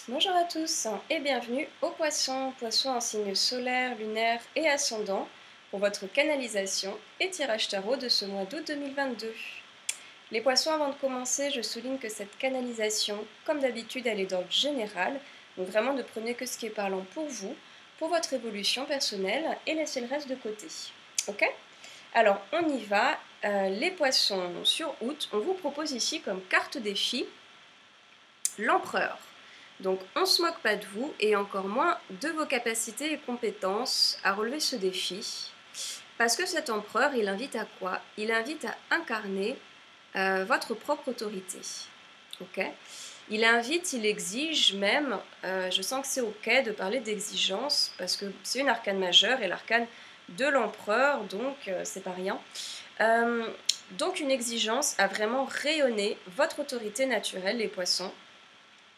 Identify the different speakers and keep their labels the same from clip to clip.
Speaker 1: Bonjour à tous et bienvenue aux poissons, poissons en signe solaire, lunaire et ascendant pour votre canalisation et tirage tarot de ce mois d'août 2022. Les poissons, avant de commencer, je souligne que cette canalisation, comme d'habitude, elle est d'ordre général, donc vraiment ne prenez que ce qui est parlant pour vous, pour votre évolution personnelle et laissez le reste de côté. Ok? Alors on y va, les poissons sur août, on vous propose ici comme carte défi l'empereur. Donc on ne se moque pas de vous et encore moins de vos capacités et compétences à relever ce défi. Parce que cet empereur, il invite à quoi? Il invite à incarner votre propre autorité. Ok? Il invite, il exige même, je sens que c'est ok de parler d'exigence parce que c'est une arcane majeure et l'arcane de l'empereur, donc c'est pas rien. Donc une exigence à vraiment rayonner votre autorité naturelle, les poissons,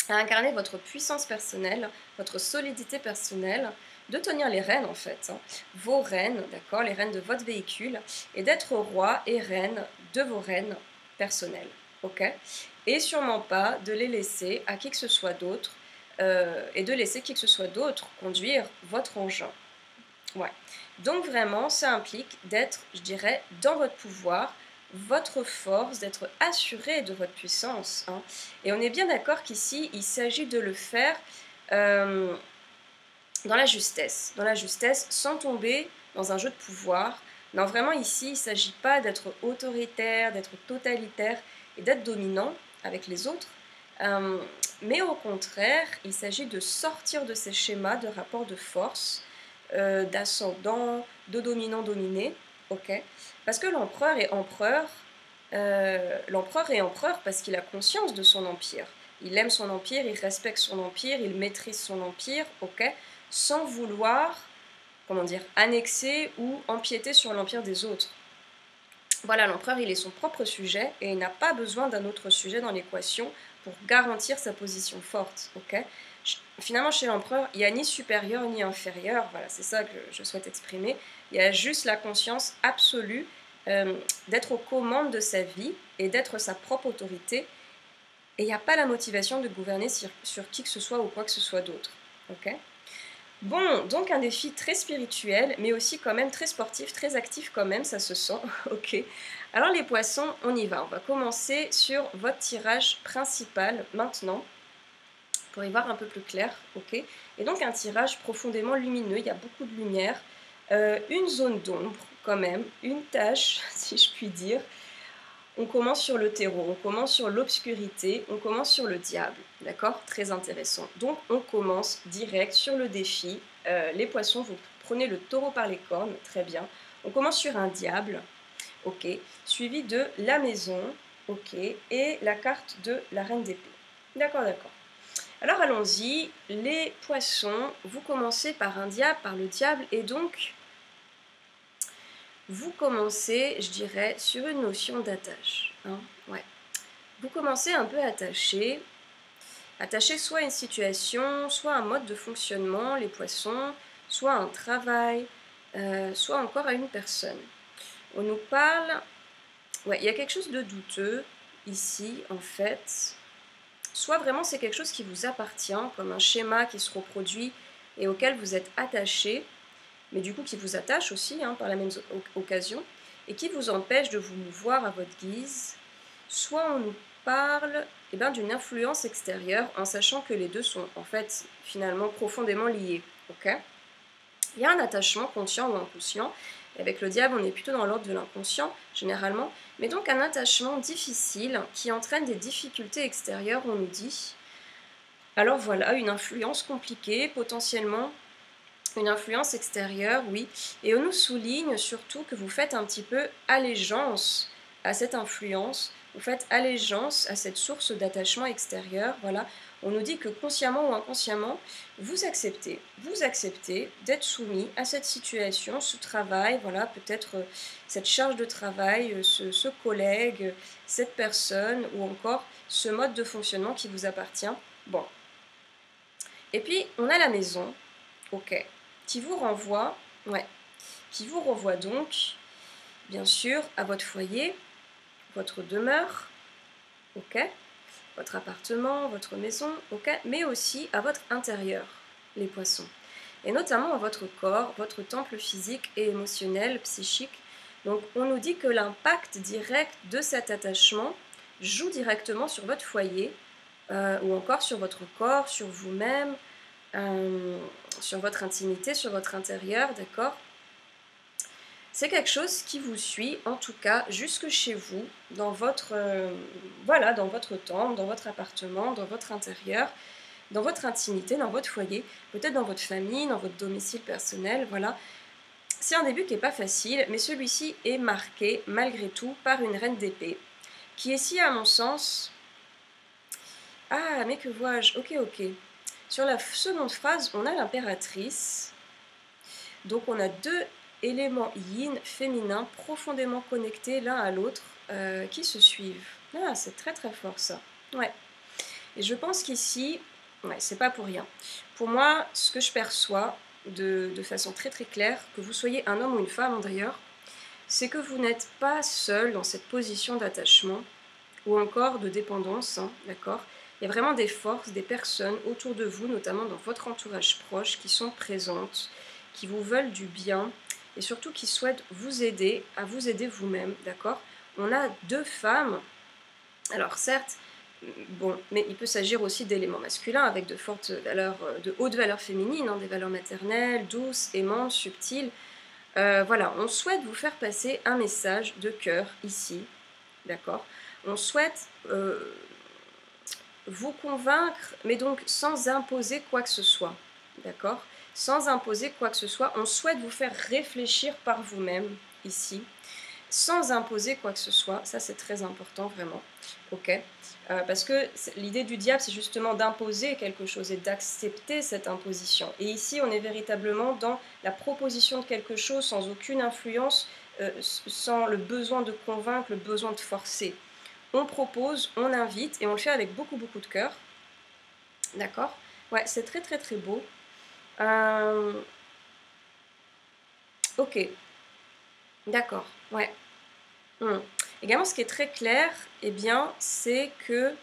Speaker 1: à incarner votre puissance personnelle, votre solidité personnelle, de tenir les rênes en fait, vos rênes, d'accord, les rênes de votre véhicule, et d'être roi et reine de vos rênes personnelles, ok? Et sûrement pas de les laisser à qui que ce soit d'autre, et de laisser qui que ce soit d'autre conduire votre engin. Ouais. Donc vraiment, ça implique d'être, je dirais, dans votre pouvoir, votre force, d'être assuré de votre puissance, hein. Et on est bien d'accord qu'ici, il s'agit de le faire euh, dans la justesse, sans tomber dans un jeu de pouvoir. Non, vraiment ici, il ne s'agit pas d'être autoritaire, d'être totalitaire et d'être dominant avec les autres, euh, mais au contraire, il s'agit de sortir de ces schémas de rapport de force, d'ascendant, de dominant-dominé, ok? Parce que l'empereur est empereur parce qu'il a conscience de son empire. Il aime son empire, il respecte son empire, il maîtrise son empire, ok? Sans vouloir, comment dire, annexer ou empiéter sur l'empire des autres. Voilà, l'empereur, il est son propre sujet et il n'a pas besoin d'un autre sujet dans l'équation pour garantir sa position forte, ok? Finalement, chez l'empereur, il n'y a ni supérieur ni inférieur, voilà, c'est ça que je souhaite exprimer. Il y a juste la conscience absolue d'être aux commandes de sa vie et d'être sa propre autorité. Et il n'y a pas la motivation de gouverner sur qui que ce soit ou quoi que ce soit d'autre, ok? Bon, donc un défi très spirituel, mais aussi quand même très sportif, très actif quand même, ça se sent, ok. Alors les poissons, on y va. On va commencer sur votre tirage principal maintenant, pour y voir un peu plus clair, ok. Et donc un tirage profondément lumineux, il y a beaucoup de lumière, une zone d'ombre quand même, une tache, si je puis dire. On commence sur le terreau, on commence sur l'obscurité, on commence sur le diable, d'accord? Très intéressant. Donc on commence direct sur le défi. Les poissons, vous prenez le taureau par les cornes, très bien. On commence sur un diable, ok, suivi de la maison, ok, et la carte de la reine d'épée. D'accord, d'accord. Alors allons-y, les poissons, vous commencez par un diable, par le diable, et donc vous commencez, je dirais, sur une notion d'attache, hein, ouais. Vous commencez un peu attaché soit à une situation, soit à un mode de fonctionnement, les poissons, soit à un travail, soit encore à une personne. On nous parle, ouais, il y a quelque chose de douteux ici, en fait. Soit vraiment c'est quelque chose qui vous appartient, comme un schéma qui se reproduit et auquel vous êtes attaché, mais du coup qui vous attache aussi, hein, par la même occasion, et qui vous empêche de vous mouvoir à votre guise. Soit on nous parle d'une influence extérieure, en sachant que les deux sont en fait finalement profondément liés. Okay, il y a un attachement conscient ou inconscient, et avec le diable on est plutôt dans l'ordre de l'inconscient généralement, mais donc un attachement difficile qui entraîne des difficultés extérieures, on nous dit. Alors voilà, une influence compliquée, potentiellement une influence extérieure, oui, et on nous souligne surtout que vous faites un petit peu allégeance à cette influence, vous faites allégeance à cette source d'attachement extérieur, voilà. On nous dit que consciemment ou inconsciemment, vous acceptez d'être soumis à cette situation, ce travail, voilà, peut-être cette charge de travail, ce collègue, cette personne, ou encore ce mode de fonctionnement qui vous appartient. Bon. Et puis, on a la maison, ok, qui vous renvoie, ouais, qui vous renvoie donc, bien sûr, à votre foyer, votre demeure, ok, votre appartement, votre maison, ok, mais aussi à votre intérieur, les poissons. Et notamment à votre corps, votre temple physique et émotionnel, psychique. Donc on nous dit que l'impact direct de cet attachement joue directement sur votre foyer, ou encore sur votre corps, sur vous-même, sur votre intimité, sur votre intérieur, d'accord? C'est quelque chose qui vous suit, en tout cas, jusque chez vous, dans votre, voilà, dans votre temple, dans votre appartement, dans votre intérieur, dans votre intimité, dans votre foyer, peut-être dans votre famille, dans votre domicile personnel, voilà. C'est un début qui n'est pas facile, mais celui-ci est marqué, malgré tout, par une reine d'épée, qui est ici, à mon sens... Ah, mais que vois-je? Ok, ok. Sur la seconde phrase, on a l'impératrice. Donc on a deux éléments yin féminins profondément connectés l'un à l'autre qui se suivent. Ah, c'est très très fort ça. Ouais. Et je pense qu'ici, ouais, c'est pas pour rien. Pour moi, ce que je perçois de façon très très claire, que vous soyez un homme ou une femme d'ailleurs, c'est que vous n'êtes pas seul dans cette position d'attachement ou encore de dépendance, hein, d'accord? Il y a vraiment des forces, des personnes autour de vous, notamment dans votre entourage proche, qui sont présentes, qui vous veulent du bien et surtout qui souhaitent vous aider à vous aider vous-même, d'accord? On a deux femmes, alors certes, bon, mais il peut s'agir aussi d'éléments masculins avec de fortes valeurs, de hautes valeurs féminines, hein, des valeurs maternelles, douces, aimantes, subtiles. Voilà, on souhaite vous faire passer un message de cœur ici, d'accord? On souhaite vous convaincre, mais donc sans imposer quoi que ce soit, d'accord? Sans imposer quoi que ce soit, on souhaite vous faire réfléchir par vous-même ici, sans imposer quoi que ce soit. Ça, c'est très important, vraiment, ok? Parce que l'idée du diable, c'est justement d'imposer quelque chose et d'accepter cette imposition. Et ici, on est véritablement dans la proposition de quelque chose sans aucune influence, sans le besoin de convaincre, le besoin de forcer. On propose, on invite et on le fait avec beaucoup beaucoup de cœur. D'accord? Ouais, c'est très très très beau. Ok, d'accord, ouais. Également, ce qui est très clair, eh bien, c'est que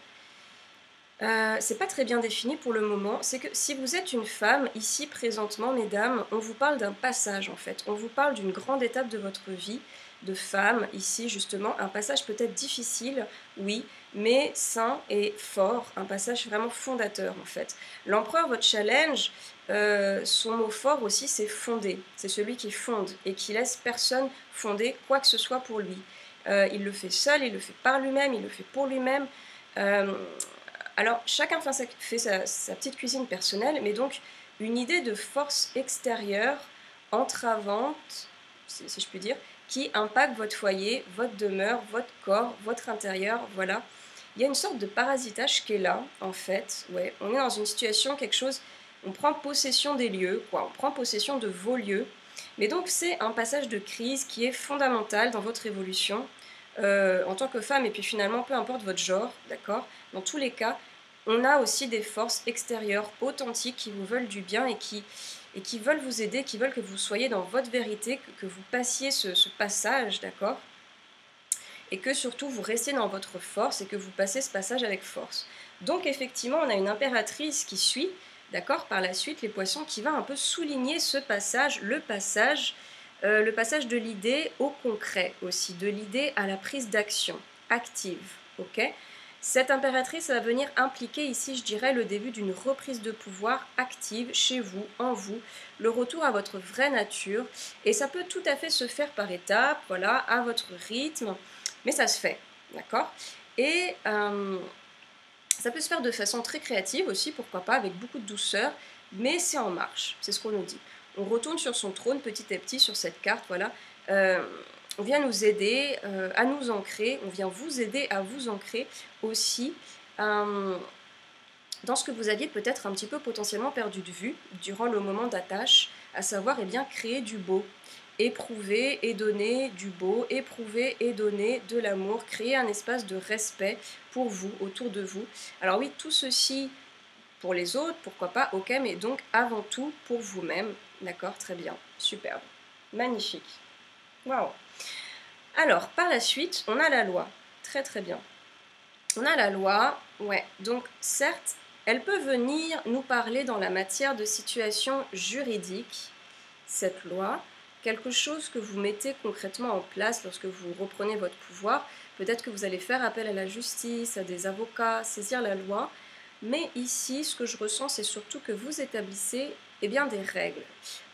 Speaker 1: c'est pas très bien défini pour le moment. C'est que si vous êtes une femme, ici présentement, mesdames, on vous parle d'un passage en fait. On vous parle d'une grande étape de votre vie de femme, ici justement. Un passage peut-être difficile, oui, mais sain et fort. Un passage vraiment fondateur en fait. L'empereur, votre challenge, son mot fort aussi, c'est fonder. C'est celui qui fonde et qui laisse personne fonder quoi que ce soit pour lui. Il le fait seul, il le fait par lui-même, il le fait pour lui-même. Alors, chacun fait sa petite cuisine personnelle, mais donc une idée de force extérieure, entravante, si je puis dire, qui impacte votre foyer, votre demeure, votre corps, votre intérieur, voilà. Il y a une sorte de parasitage qui est là, en fait. Ouais, on est dans une situation, quelque chose, on prend possession des lieux, quoi. On prend possession de vos lieux. Mais donc, c'est un passage de crise qui est fondamental dans votre évolution, en tant que femme, et puis finalement, peu importe votre genre, d'accord? Dans tous les cas, on a aussi des forces extérieures, authentiques, qui vous veulent du bien et qui veulent vous aider, qui veulent que vous soyez dans votre vérité, que vous passiez ce passage, d'accord? Et que surtout vous restiez dans votre force et que vous passez ce passage avec force. Donc effectivement, on a une impératrice qui suit, d'accord, par la suite, les poissons, qui va un peu souligner ce passage, le passage de l'idée au concret aussi, de l'idée à la prise d'action active, ok? Cette impératrice va venir impliquer ici, je dirais, le début d'une reprise de pouvoir active chez vous, en vous, le retour à votre vraie nature, et ça peut tout à fait se faire par étapes, voilà, à votre rythme, mais ça se fait, d'accord? Et ça peut se faire de façon très créative aussi, pourquoi pas, avec beaucoup de douceur, mais c'est en marche, c'est ce qu'on nous dit. On retourne sur son trône petit à petit sur cette carte, voilà. On vient nous aider à nous ancrer, on vient vous aider à vous ancrer aussi dans ce que vous aviez peut-être un petit peu potentiellement perdu de vue durant le moment d'attache, à savoir eh bien, créer du beau, éprouver et donner du beau, éprouver et donner de l'amour, créer un espace de respect pour vous, autour de vous. Alors oui, tout ceci pour les autres, pourquoi pas, ok, mais donc avant tout pour vous-même, d'accord, très bien, superbe, magnifique, waouh. Alors, par la suite, on a la loi, très très bien. On a la loi, Ouais, donc certes, elle peut venir nous parler dans la matière de situations juridiques, cette loi, quelque chose que vous mettez concrètement en place lorsque vous reprenez votre pouvoir. Peut-être que vous allez faire appel à la justice, à des avocats, saisir la loi. Mais ici, ce que je ressens, c'est surtout que vous établissez bien, des règles.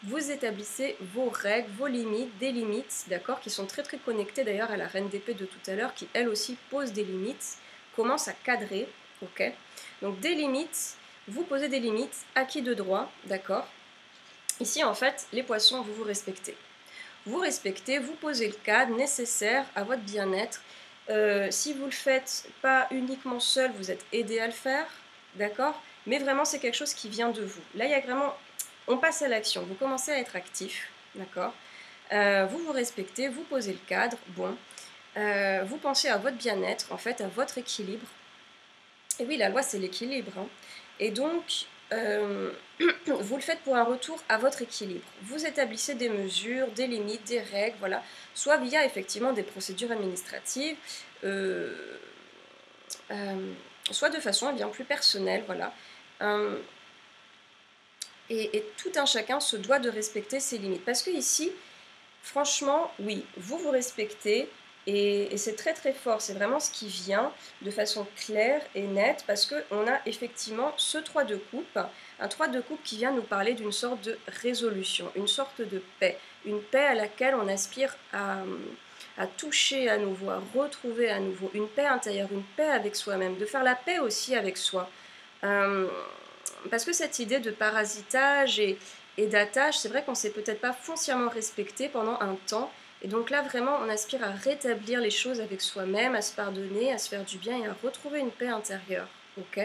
Speaker 1: Vous établissez vos règles, vos limites, des limites, d'accord, qui sont très très connectées d'ailleurs à la reine d'épée de tout à l'heure, qui elle aussi pose des limites, commence à cadrer, ok. Donc des limites, vous posez des limites, acquis de droit, d'accord. Ici, en fait, les poissons, vous vous respectez. Vous respectez, vous posez le cadre nécessaire à votre bien-être. Si vous le faites pas uniquement seul, vous êtes aidé à le faire, d'accord. Mais vraiment, c'est quelque chose qui vient de vous. Là, il y a vraiment... On passe à l'action. Vous commencez à être actif, d'accord. Vous vous respectez, vous posez le cadre, bon. Vous pensez à votre bien-être, en fait, à votre équilibre. Et oui, la loi, c'est l'équilibre, hein. Et donc, vous le faites pour un retour à votre équilibre. Vous établissez des mesures, des limites, des règles, voilà, soit via effectivement des procédures administratives, euh, euh, soit de façon bien plus personnelle, voilà. Euh, et tout un chacun se doit de respecter ses limites. Parce que ici, franchement, oui, vous vous respectez et c'est très très fort. C'est vraiment ce qui vient de façon claire et nette parce qu'on a effectivement ce 3 de coupe, un 3 de coupe qui vient nous parler d'une sorte de résolution, une sorte de paix, une paix à laquelle on aspire à toucher à nouveau, à retrouver à nouveau, une paix intérieure, une paix avec soi-même, de faire la paix aussi avec soi. Euh, Parce que cette idée de parasitage et d'attache, c'est vrai qu'on ne s'est peut-être pas foncièrement respecté pendant un temps. Et donc là, vraiment, on aspire à rétablir les choses avec soi-même, à se pardonner, à se faire du bien et à retrouver une paix intérieure. Ok.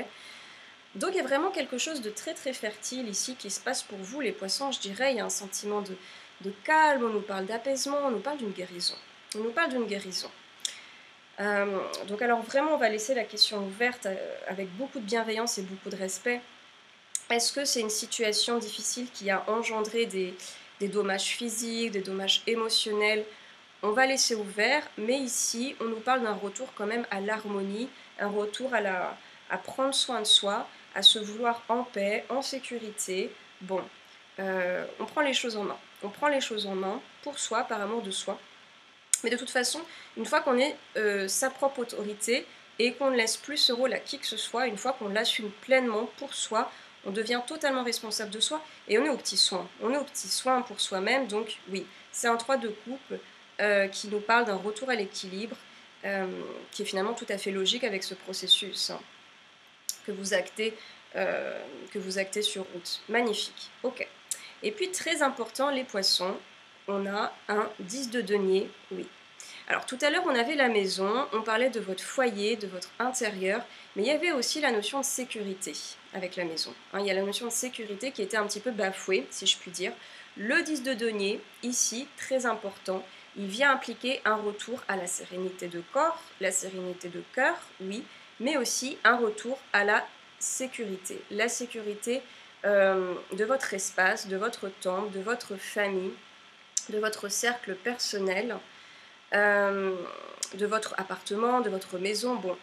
Speaker 1: Donc il y a vraiment quelque chose de très très fertile ici qui se passe pour vous, les poissons, je dirais. Il y a un sentiment de calme, on nous parle d'apaisement, on nous parle d'une guérison. On nous parle d'une guérison. Donc alors vraiment, on va laisser la question ouverte avec beaucoup de bienveillance et beaucoup de respect. Est-ce que c'est une situation difficile qui a engendré des dommages physiques, des dommages émotionnels? On va laisser ouvert, mais ici, on nous parle d'un retour quand même à l'harmonie, un retour à prendre soin de soi, à se vouloir en paix, en sécurité. Bon, on prend les choses en main. On prend les choses en main pour soi, par amour de soi. Mais de toute façon, une fois qu'on est sa propre autorité et qu'on ne laisse plus ce rôle à qui que ce soit, une fois qu'on l'assume pleinement pour soi, on devient totalement responsable de soi et on est aux petits soins. On est aux petits soins pour soi-même, donc oui, c'est un 3 de coupe qui nous parle d'un retour à l'équilibre, qui est finalement tout à fait logique avec ce processus, hein, que vous actez, sur route. Magnifique, ok. Et puis très important, les poissons, on a un 10 de denier, oui. Alors tout à l'heure on avait la maison, on parlait de votre foyer, de votre intérieur, mais il y avait aussi la notion de sécurité avec la maison. Hein, il y a la notion de sécurité qui était un petit peu bafouée, si je puis dire. Le 10 de denier, ici, très important, il vient impliquer un retour à la sérénité de corps, la sérénité de cœur, oui, mais aussi un retour à la sécurité. La sécurité de votre espace, de votre temple, de votre famille, de votre cercle personnel, euh, de votre appartement, de votre maison. Bon,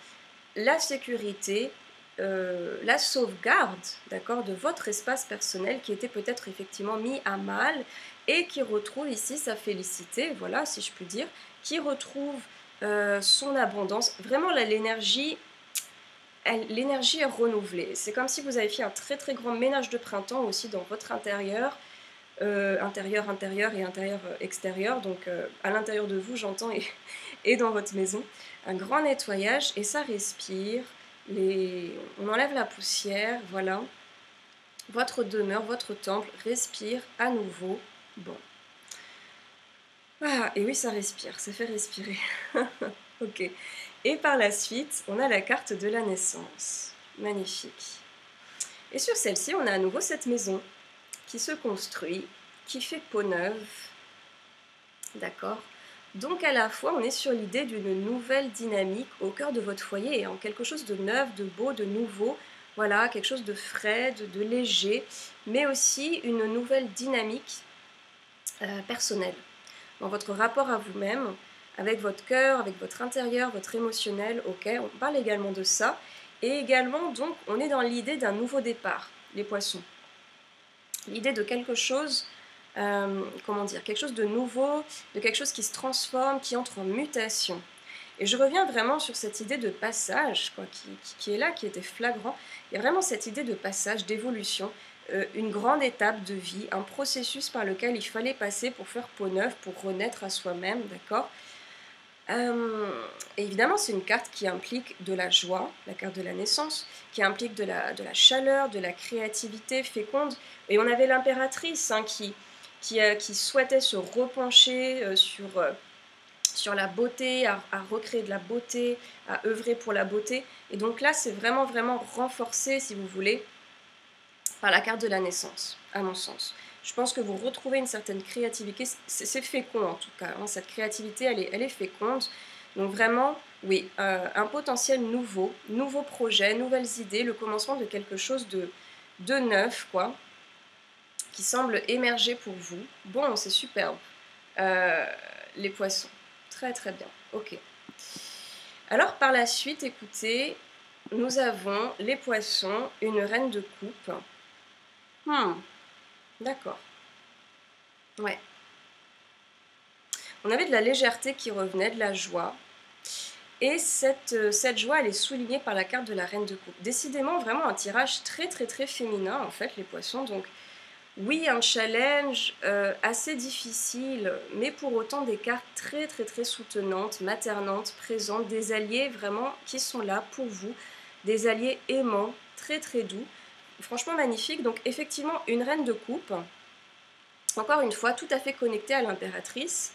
Speaker 1: la sécurité, la sauvegarde, d'accord, de votre espace personnel qui était peut-être effectivement mis à mal et qui retrouve ici sa félicité, voilà, si je puis dire, qui retrouve son abondance. Vraiment, là, l'énergie est renouvelée. C'est comme si vous avez fait un très très grand ménage de printemps aussi dans votre intérieur, intérieur et intérieur extérieur, donc à l'intérieur de vous j'entends et dans votre maison, un grand nettoyage et ça respire, on enlève la poussière, voilà, votre demeure, votre temple respire à nouveau, bon. Ah, et oui ça respire, ça fait respirer, ok. Et par la suite, on a la carte de la naissance, magnifique. Et sur celle-ci, on a à nouveau cette maison qui se construit, qui fait peau neuve, d'accord. Donc à la fois, on est sur l'idée d'une nouvelle dynamique au cœur de votre foyer, en quelque chose de neuf, de beau, de nouveau, voilà, quelque chose de frais, de léger, mais aussi une nouvelle dynamique personnelle dans votre rapport à vous-même, avec votre cœur, avec votre intérieur, votre émotionnel, ok, on parle également de ça. Et également, donc, on est dans l'idée d'un nouveau départ, les poissons. L'idée de quelque chose, comment dire, quelque chose de nouveau, de quelque chose qui se transforme, qui entre en mutation. Et je reviens vraiment sur cette idée de passage, quoi, qui est là, qui était flagrant. Il y a vraiment cette idée de passage, d'évolution, une grande étape de vie, un processus par lequel il fallait passer pour faire peau neuve, pour renaître à soi-même, d'accord. Et évidemment, c'est une carte qui implique de la joie, la carte de la naissance, qui implique de la chaleur, de la créativité féconde. Et on avait l'impératrice hein, qui souhaitait se repencher sur la beauté, à recréer de la beauté, à œuvrer pour la beauté. Et donc là, c'est vraiment, vraiment renforcé, si vous voulez, par la carte de la naissance, à mon sens. Je pense que vous retrouvez une certaine créativité, c'est fécond en tout cas, hein, cette créativité elle est féconde, donc vraiment, oui, un potentiel nouveau projet, nouvelles idées, le commencement de quelque chose de neuf, quoi, qui semble émerger pour vous. Bon, c'est superbe, euh, les poissons, très très bien, ok. Alors par la suite, écoutez, nous avons les poissons, une reine de coupe. D'accord. Ouais. On avait de la légèreté qui revenait, de la joie. Et cette joie, elle est soulignée par la carte de la reine de coupe. Décidément, vraiment un tirage très très très féminin, en fait, les poissons. Donc, oui, un challenge assez difficile, mais pour autant des cartes très très très soutenantes, maternantes, présentes, des alliés vraiment qui sont là pour vous, des alliés aimants, très très doux. Franchement magnifique. Donc, effectivement, une reine de coupe. Encore une fois, tout à fait connectée à l'impératrice.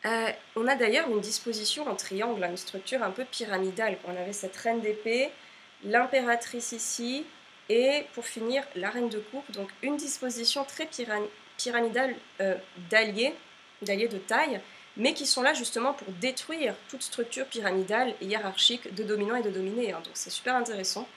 Speaker 1: On a d'ailleurs une disposition en triangle, une structure un peu pyramidale. On avait cette reine d'épée, l'impératrice ici, et pour finir, la reine de coupe. Donc une disposition très pyramidale d'alliés de taille, mais qui sont là justement pour détruire toute structure pyramidale et hiérarchique de dominants et de dominés. Hein. Donc c'est super intéressant.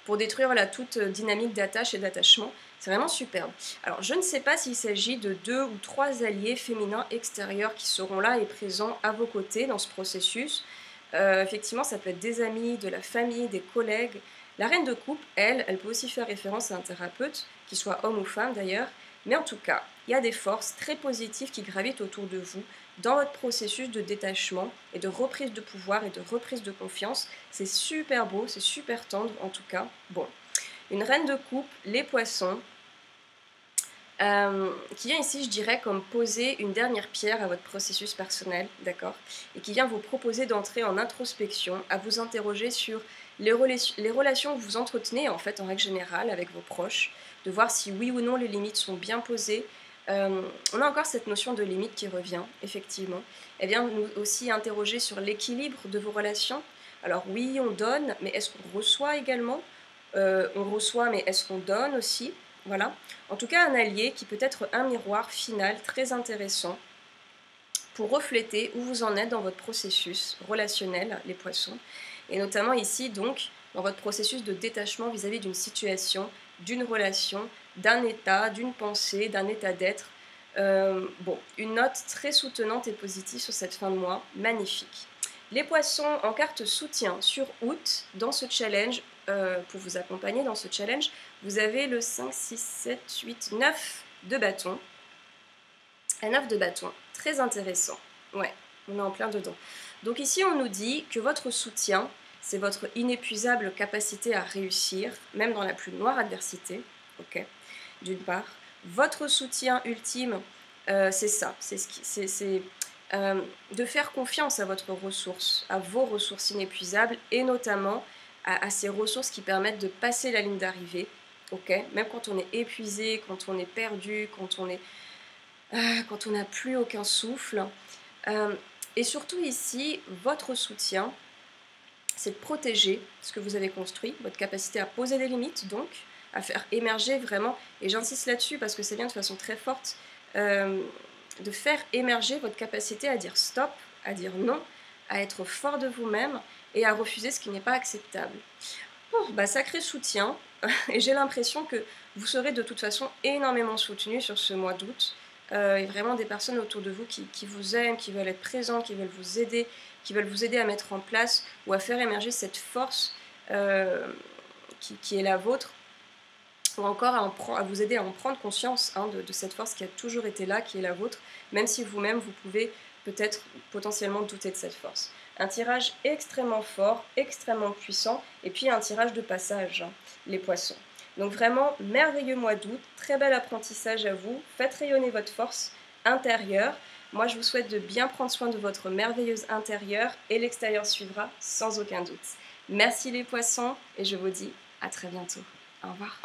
Speaker 1: Pour détruire voilà, toute dynamique d'attache et d'attachement. C'est vraiment superbe. Alors, je ne sais pas s'il s'agit de 2 ou 3 alliés féminins extérieurs qui seront là et présents à vos côtés dans ce processus. Effectivement, ça peut être des amis, de la famille, des collègues. La reine de coupe, elle peut aussi faire référence à un thérapeute, qu'il soit homme ou femme d'ailleurs. Mais en tout cas, il y a des forces très positives qui gravitent autour de vous dans votre processus de détachement et de reprise de pouvoir et de reprise de confiance. C'est super beau, c'est super tendre en tout cas. Bon, une reine de coupe, les poissons, qui vient ici, je dirais, comme poser une dernière pierre à votre processus personnel, d'accord, et qui vient vous proposer d'entrer en introspection, à vous interroger sur les relations que vous entretenez, en fait, en règle générale, avec vos proches, de voir si oui ou non les limites sont bien posées. On a encore cette notion de limite qui revient, effectivement. Elle vient nous aussi interroger sur l'équilibre de vos relations. Alors oui, on donne, mais est-ce qu'on reçoit également on reçoit, mais est-ce qu'on donne aussi? Voilà. En tout cas, un allié qui peut être un miroir final très intéressant pour refléter où vous en êtes dans votre processus relationnel, les poissons, et notamment ici, donc, dans votre processus de détachement vis-à-vis d'une situation, d'une relation, d'un état, d'une pensée, d'un état d'être. Bon, une note très soutenante et positive sur cette fin de mois, magnifique. Les poissons en carte soutien sur août, dans ce challenge, pour vous accompagner dans ce challenge, vous avez le 5, 6, 7, 8, 9 de bâton. Un 9 de bâton, très intéressant. Ouais, on est en plein dedans. Donc ici, on nous dit que votre soutien, c'est votre inépuisable capacité à réussir, même dans la plus noire adversité, ok, d'une part. Votre soutien ultime, c'est ça, c'est de faire confiance à votre ressource, à vos ressources inépuisables, et notamment à ces ressources qui permettent de passer la ligne d'arrivée, ok, même quand on est épuisé, quand on est perdu, quand on n'a plus aucun souffle. Et surtout ici, votre soutien, c'est de protéger ce que vous avez construit, votre capacité à poser des limites, donc, à faire émerger vraiment, et j'insiste là-dessus parce que c'est bien de façon très forte, de faire émerger votre capacité à dire stop, à dire non, à être fort de vous-même et à refuser ce qui n'est pas acceptable. Bon, bah, sacré soutien, et j'ai l'impression que vous serez de toute façon énormément soutenu sur ce mois d'août. Et vraiment des personnes autour de vous qui vous aiment, qui veulent être présentes, qui veulent vous aider, qui veulent vous aider à mettre en place ou à faire émerger cette force qui est la vôtre, ou encore à vous aider à en prendre conscience de cette force qui a toujours été là, qui est la vôtre, même si vous-même, vous pouvez peut-être potentiellement douter de cette force. Un tirage extrêmement fort, extrêmement puissant, et puis un tirage de passage, les poissons. Donc vraiment, merveilleux mois d'août, très bel apprentissage à vous, faites rayonner votre force intérieure. Moi, je vous souhaite de bien prendre soin de votre merveilleuse intérieure, et l'extérieur suivra sans aucun doute. Merci les poissons, et je vous dis à très bientôt. Au revoir.